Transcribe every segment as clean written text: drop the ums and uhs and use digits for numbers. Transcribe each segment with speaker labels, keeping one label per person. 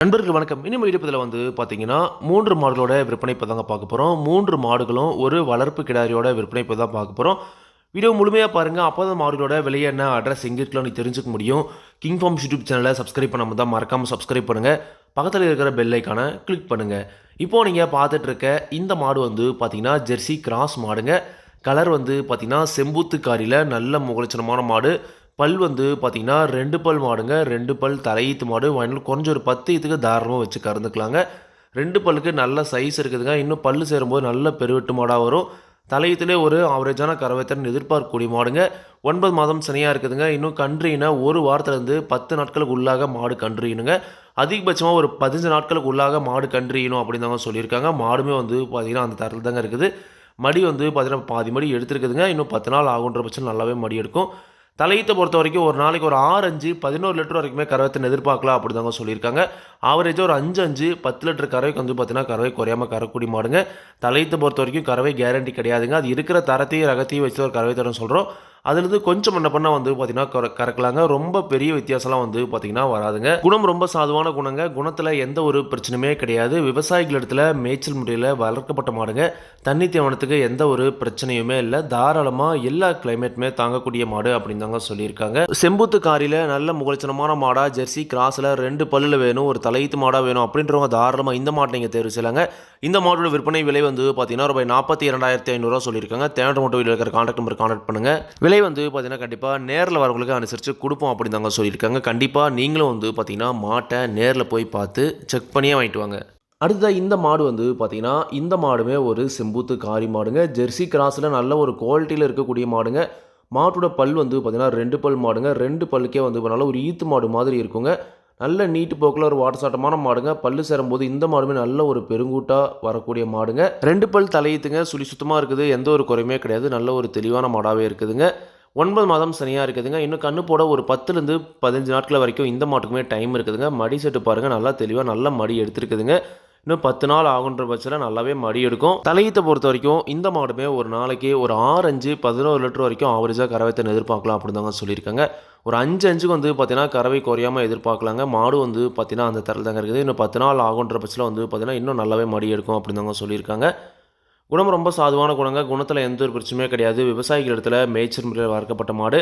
Speaker 1: நண்பர்கள் வணக்கம். இனிமே இருப்பதில் பார்த்தீங்கன்னா, 3 மாடுகளோட விற்பனை இப்ப தாங்க பார்க்க போறோம். 3 மாடுகளும் ஒரு வளர்ப்பு கிடாரியோட விற்பனை இப்ப தான் பார்க்க போறோம். வீடியோ முழுமையா பாருங்க. அப்பதான் மாடுகளோட விலை என்ன, அட்ரஸ் எங்க இருக்குன்னு நீங்க தெரிஞ்சுக்க முடியும். கிங் ஃபார்ம்ஸ் யூடியூப் சேனலை சப்ஸ்கிரைப் பண்ணாம தான் மறக்காம சப்ஸ்கிரைப் பண்ணுங்க. பக்கத்துல இருக்கிற பெல் ஐகானை கிளிக் பண்ணுங்க. இப்போ நீங்க பார்த்துட்டு இருக்க இந்த மாடு பார்த்தீங்கன்னா, ஜெர்சி கிராஸ் மாடுங்க. கலர் பார்த்தீங்கன்னா, செம்பூத்து காரில நல்ல முகலட்சணமான மாடு. பல் பார்த்தீங்கன்னா 2 பல் மாடுங்க. 2 பல் தலையீத்து மாடு. குறைஞ்ச ஒரு 10 ஈத்துக்கு தாராளமா வச்சு கறந்துக்கலாங்க. 2 பல்லுக்கு நல்ல சைஸ் இருக்குதுங்க. இன்னும் பல்லு சேரும்போது நல்ல பெருவெட்டு மாடா வரும். தலையீத்துலேயே ஒரு ஆவரேஜான கறவைத்திறன் எதிர்பார்க்கக்கூடிய மாடுங்க. 9 மாதம் சினையா இருக்குதுங்க. இன்னும் கன்றுனா ஒரு வாரத்துலேருந்து 10 நாட்களுக்கு உள்ளாக மாடு கன்றுனுங்க. அதிகபட்சமாக ஒரு 15 நாட்களுக்கு உள்ளாக மாடு கன்றுணும் அப்படின்னு தாங்க சொல்லியிருக்காங்க. மாடுமே பார்த்தீங்கன்னா அந்த தரத்தில் தாங்க இருக்குது. மடி பார்த்தீங்கன்னா பாதி மடி எடுத்துருக்குதுங்க. இன்னும் 10 நாள் ஆகுன்ற பட்சம் நல்லாவே மடி எடுக்கும். தலையீத்தை பொறுத்த வரைக்கும் ஒரு நாளைக்கு ஒரு 6, 5, 11 லிட்டர் வரைக்குமே கறவைத்திறன் எதிர்பார்க்கலாம் அப்படி தாங்க சொல்லியிருக்காங்க. ஆவரேஜாக ஒரு 5, 5, 10 லிட்டர் கறவைக்கு பார்த்தீங்கன்னா கறவை குறையாமல் கறக்கூடிய மாடுங்க. தலையீத்தை பொறுத்த வரைக்கும் கறவை கேரண்டி கிடையாதுங்க. அது இருக்கிற தரத்தையும் ரகத்தையும் வச்சு ஒரு கறவை தரம் சொல்கிறோம். அதுலேருந்து கொஞ்சம் என்ன பண்ணால் பார்த்தீங்கன்னா கறக்கலாங்க. ரொம்ப பெரிய வித்தியாசம்லாம் பார்த்தீங்கன்னா வராதுங்க. குணம் ரொம்ப சாதுவான குணங்க. குணத்தில் எந்த ஒரு பிரச்சனையுமே கிடையாது. விவசாயிகள் இடத்துல மேய்ச்சல் முறையில் வளர்க்கப்பட்ட மாடுங்க. தண்ணி தேவனத்துக்கு எந்த ஒரு பிரச்சனையுமே இல்லை. தாராளமாக எல்லா கிளைமேட்டுமே தாங்கக்கூடிய மாடு அப்படின்னு தாங்க சொல்லியிருக்காங்க. செம்பூத்து காரியில் நல்ல முகலட்சணமான மாடா ஜெர்சி கிராஸில் 2 பல்லில் வேணும், ஒரு தலையீத்து மாடாக வேணும் அப்படின்றவங்க தாராளமாக இந்த மாட்டை நீங்கள் தேர்வு செய்யலாங்க. இந்த மாடோட விற்பனை விலை பார்த்தீங்கன்னா ரூபாய் 42,500 சொல்லியிருக்காங்க. தேவையான மட்டும் வீடியோ இருக்கிற கான்டாக்ட் நம்பர் கான்டாக்ட் பண்ணுங்கள். விலை பார்த்தீங்கன்னா கண்டிப்பாக நேரில் வரவங்களுக்கு அனுசரித்து கொடுப்போம் அப்படின்னு தாங்க சொல்லியிருக்காங்க. கண்டிப்பாக நீங்களும் பார்த்தீங்கன்னா மாட்டை நேரில் போய் பார்த்து செக் பண்ணியே வாங்கிட்டு வாங்க. அடுத்ததாக இந்த மாடு பார்த்தீங்கன்னா இந்த மாடுமே ஒரு செம்பூத்து காரி மாடுங்க. ஜெர்சி கிராஸில் நல்ல ஒரு குவாலிட்டியில் இருக்கக்கூடிய மாடுங்க. மாட்டோட பல் பார்த்தீங்கன்னா 2 பல் மாடுங்க. 2 பல்லுக்கே நல்ல ஒரு ஈத்து மாடு மாதிரி இருக்குங்க. நல்ல நீட்டு போக்கில் ஒரு வாட்டசாட்டமான மாடுங்க. பல்லு சேரும்போது இந்த மாடுமே நல்ல ஒரு பெருங்கூட்டாக வரக்கூடிய மாடுங்க. 2 பல் தலையீத்துங்க. சுழி சுத்தமாக இருக்குது. எந்த ஒரு குறையுமே கிடையாது. நல்ல ஒரு தெளிவான மாடாகவே இருக்குதுங்க. 9 மாதம் சனியாக இருக்குதுங்க. இன்னும் கண்ணு போட ஒரு 10லேருந்து 15 நாட்கள் வரைக்கும் இந்த மாட்டுக்குமே டைம் இருக்குதுங்க. மடி செட்டு பாருங்கள், நல்லா தெளிவாக நல்ல மடி எடுத்துருக்குதுங்க. இன்னும் 10 நாள் ஆகுன்ற பட்சத்தில் நல்லாவே மடி எடுக்கும். தலையீத்தை பொறுத்த வரைக்கும் இந்த மாடுமே ஒரு நாளைக்கு ஒரு 6, 5, 11 லிட்டர் வரைக்கும் ஆவரேஜாக கறவைத்தை எதிர்பார்க்கலாம் அப்படின்னு தாங்க சொல்லியிருக்காங்க. ஒரு 5, 5க்கு பார்த்தீங்கன்னா கறவை குறையாமல் எதிர்பார்க்கலாங்க. மாடு பார்த்தீங்கன்னா அந்த தரத்தில் தாங்க இருக்குது. இன்னும் 10 நாள் ஆகுன்ற பட்சத்தில் பார்த்தீங்கன்னா இன்னும் நல்லாவே மடி எடுக்கும் அப்படின்னு தாங்க சொல்லியிருக்காங்க. குணம் ரொம்ப சாதுவான குணங்க. குணத்தில் எந்த ஒரு பிரச்சனையுமே கிடையாது. விவசாயிகள் இடத்துல மேய்ச்சல் முறையில் வளர்க்கப்பட்ட மாடு.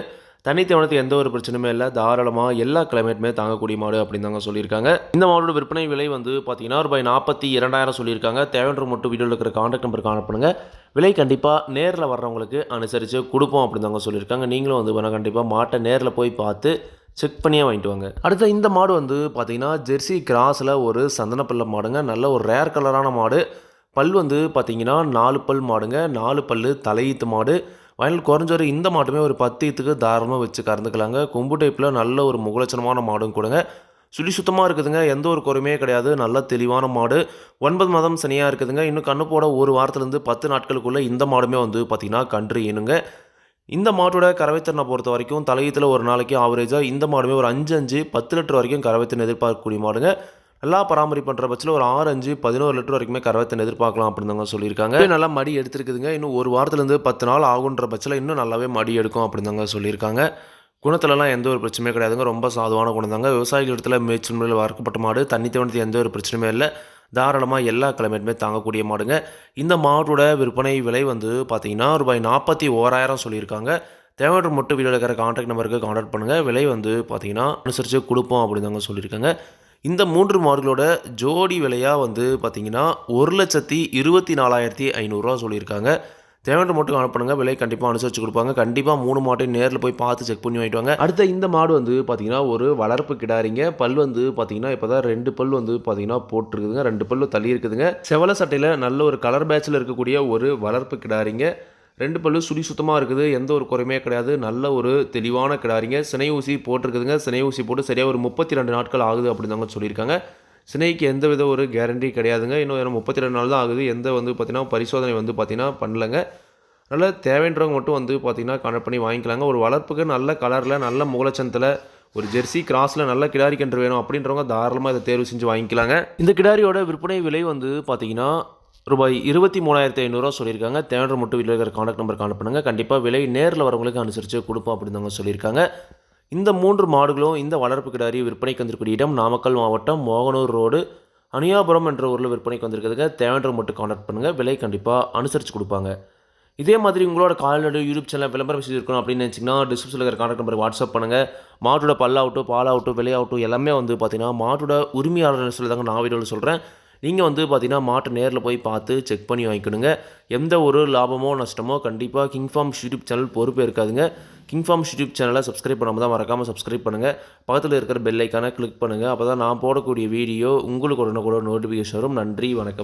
Speaker 1: தண்ணி தேவனத்துக்கு எந்த ஒரு பிரச்சனையுமே இல்லை. தாராளமாக எல்லா கிளைமேட்டுமே தாங்கக்கூடிய மாடு அப்படின்னு தாங்க சொல்லியிருக்காங்க. இந்த மாடோட விற்பனை விலை பார்த்தீங்கன்னா ரூபாய் 42,000 சொல்லியிருக்காங்க. தேவையான மட்டும் வீடியோவில் இருக்கிற கான்டாக்ட் நம்பர் கான்டாக்ட் பண்ணுங்கள். விலை கண்டிப்பாக நேரில் வர்றவங்களுக்கு அனுசரித்து கொடுப்போம் அப்படின்னு தாங்க சொல்லியிருக்காங்க. நீங்களும் வேணால் கண்டிப்பாக மாட்டை நேரில் போய் பார்த்து செக் பண்ணியே வாங்கிட்டு வாங்க. அடுத்த இந்த மாடு பார்த்தீங்கன்னா ஜெர்சி கிராஸில் ஒரு சந்தனப்பல்ல மாடுங்க. நல்ல ஒரு ரேர் கலரான மாடு. பல் பார்த்தீங்கன்னா 4 பல் மாடுங்க. 4 பல் தலையீத்து மாடு. வயல் குறைஞ்சொரு இந்த மாட்டுமே ஒரு 10 ஈத்துக்கு தாராளமாக வச்சு கறந்துக்கலாங்க. கொம்பு டைப்பில் நல்ல ஒரு முகலட்சணமான மாடும் கொடுங்க. சுழி சுத்தமாக இருக்குதுங்க. எந்த ஒரு குறையுமே கிடையாது. நல்ல தெளிவான மாடு. 9 மாதம் சனியாக இருக்குதுங்க. இன்னும் கண்ணு போட ஒரு வாரத்துலேருந்து 10 நாட்களுக்குள்ளே இந்த மாடுமே பார்த்தீங்கன்னா கன்று ஈனுங்க. இந்த மாட்டோட கறவைத்திறனை பொறுத்த வரைக்கும் தலையீத்தில் ஒரு நாளைக்கு ஆவரேஜாக இந்த மாடுமே ஒரு 5, 5, 10 லிட்டர் வரைக்கும் கறவைத்திறன் எதிர்பார்க்கக்கூடிய மாடுங்க. நல்லா பராமரிப்பு பண்ணுற பட்சத்தில் ஒரு 6, 5, 11 லிட்டர் வரைக்குமே கறவைத்திறன் எதிர்பார்க்கலாம் அப்படின்னு தாங்க சொல்லியிருக்காங்க. நல்லா மடி எடுத்துருக்குதுங்க. இன்னும் ஒரு வாரத்துலேருந்து 10 நாள் ஆகுன்ற பட்சத்தில் இன்னும் நல்லாவே மடி எடுக்கும் அப்படின்னு தாங்க சொல்லியிருக்காங்க. குணத்துலலாம் எந்த ஒரு பிரச்சனையும் கிடையாதுங்க. ரொம்ப சாதுவான குணம் தாங்க. விவசாயிகள் இடத்துல மேய்ச்சல் முறையில் வளர்க்கப்பட்ட மாடு. தண்ணி தேவனத்துக்கு எந்த ஒரு பிரச்சனையுமே இல்லை. தாராளமாக எல்லா கிளைமேட்டுமே தாங்கக்கூடிய மாடுங்க. இந்த மாட்டோட விற்பனை விலை பார்த்தீங்கன்னா ரூபாய் 41,000 சொல்லியிருக்காங்க. தேவையான மட்டும் வீடியோவில் இருக்கிற கான்டாக்ட் நம்பருக்கு கான்டாக்ட் பண்ணுங்கள். விலை பார்த்தீங்கன்னா அனுசரித்து கொடுப்போம் அப்படின்னு தாங்க சொல்லியிருக்காங்க. இந்த 3 மாடுகளோட ஜோடி விலையாக பார்த்தீங்கன்னா 1,24,500 சொல்லியிருக்காங்க. தேவையான மட்டும் அனுப்புங்க. விலை கண்டிப்பாக அனுசரித்து கொடுப்பாங்க. கண்டிப்பாக 3 மாட்டையும் நேரில் போய் பார்த்து செக் பண்ணி வாங்கிட்டு வாங்க. அடுத்த இந்த மாடு பார்த்தீங்கன்னா ஒரு வளர்ப்பு கிடாரிங்க. பல் பார்த்தீங்கன்னா இப்போ தான் 2 பல் பார்த்தீங்கன்னா போட்டிருக்குதுங்க. 2 பல் தள்ளி இருக்குதுங்க. செவல சட்டையில் நல்ல ஒரு கலர் பேட்சில் இருக்கக்கூடிய ஒரு வளர்ப்பு கிடாரிங்க. 2 பல்லு சுழி சுத்தமாக இருக்குது. எந்த ஒரு குறையுமே கிடையாது. நல்ல ஒரு தெளிவான கிடாரிங்க. சினை ஊசி போட்டிருக்குதுங்க. சினை ஊசி போட்டு சரியாக ஒரு 32 நாட்கள் ஆகுது அப்படின்னு தாங்க சொல்லியிருக்காங்க. சினைக்கு எந்த வித ஒரு கேரண்டி கிடையாதுங்க. இன்னும் 32 நாள் தான் ஆகுது. எந்த பார்த்தீங்கன்னா பரிசோதனை பார்த்தீங்கன்னா பண்ணலங்க. நல்ல தேவைன்றவங்க மட்டும் பார்த்தீங்கன்னா கனெக்ட் பண்ணி வாங்கிக்கலாங்க. ஒரு வளர்ப்புக்கு நல்ல கலரில் நல்ல முகலட்சணத்தில் ஒரு ஜெர்சி கிராஸில் நல்ல கிடாரி கன்று வேணும் அப்படின்றவங்க தாராளமாக இதை தேர்வு செஞ்சு வாங்கிக்கலாங்க. இந்த கிடாரியோட விற்பனை விலை பார்த்தீங்கன்னா ரூபாய் 23,500 சொல்லியிருக்காங்க. தேவையான மட்டும் வீட்டில் இருக்கிற கான்டாக்ட் நம்பர் கான்டாக்ட் பண்ணுங்கள். கண்டிப்பாக விலை நேரில் வரவங்களுக்கு அனுசரித்து கொடுப்போம் அப்படின்னு தாங்க சொல்லியிருக்காங்க. இந்த 3 மாடுகளும் இந்த வளர்ப்பு கிடாரி விற்பனைக்கு வந்திருக்கக்கூடிய இடம் நாமக்கல் மாவட்டம் மோகனூர் ரோடு அணியாபுரம் என்ற ஊரில் விற்பனைக்கு வந்திருக்கிறதுங்க. தேவைன்ற மட்டும் கான்டாக்ட் பண்ணுங்கள். விலை கண்டிப்பாக அனுசரித்து கொடுப்பாங்க. இதே மாதிரி உங்களோட கால்நடை யூடியூப் சேனல் விளம்பரம் செய்து இருக்கணும் அப்படின்னு நினச்சிங்கன்னா டிஸ்கிரிப்ஷனில் இருக்கிற கான்டாக்ட் நம்பருக்கு வாட்ஸ்அப் பண்ணுங்கள். மாட்டோட பல்லாகட்டும் பாலாகட்டும் விலையாகட்டும் எல்லாமே வந்து பார்த்தீங்கன்னா மாட்டோட உரிமையாளர் சொல்லி தாங்க நான் வீடியோவில் சொல்கிறேன். நீங்கள் வந்து பார்த்தீங்கன்னா மாட்டை நேரில் போய் பார்த்து செக் பண்ணி வாங்கிக்கணுங்க. எந்த ஒரு லாபமோ நஷ்டமோ கண்டிப்பாக கிங் ஃபார்ம்ஸ் யூடியூப் சேனல் பொறுப்பே இருக்காதுங்க. கிங் ஃபார்ம்ஸ் யூடியூப் சேனலை சப்ஸ்கிரைப் பண்ணாமல் தான் மறக்காமல் சப்ஸ்கிரைப் பண்ணுங்கள். பக்கத்தில் இருக்கிற பெல் ஐக்கானை கிளிக் பண்ணுங்கள். அப்போ தான் நான் போடக்கூடிய வீடியோ உங்களுக்கு உடனுக்குடன் நோட்டிஃபிகேஷன் வரும். நன்றி, வணக்கம்.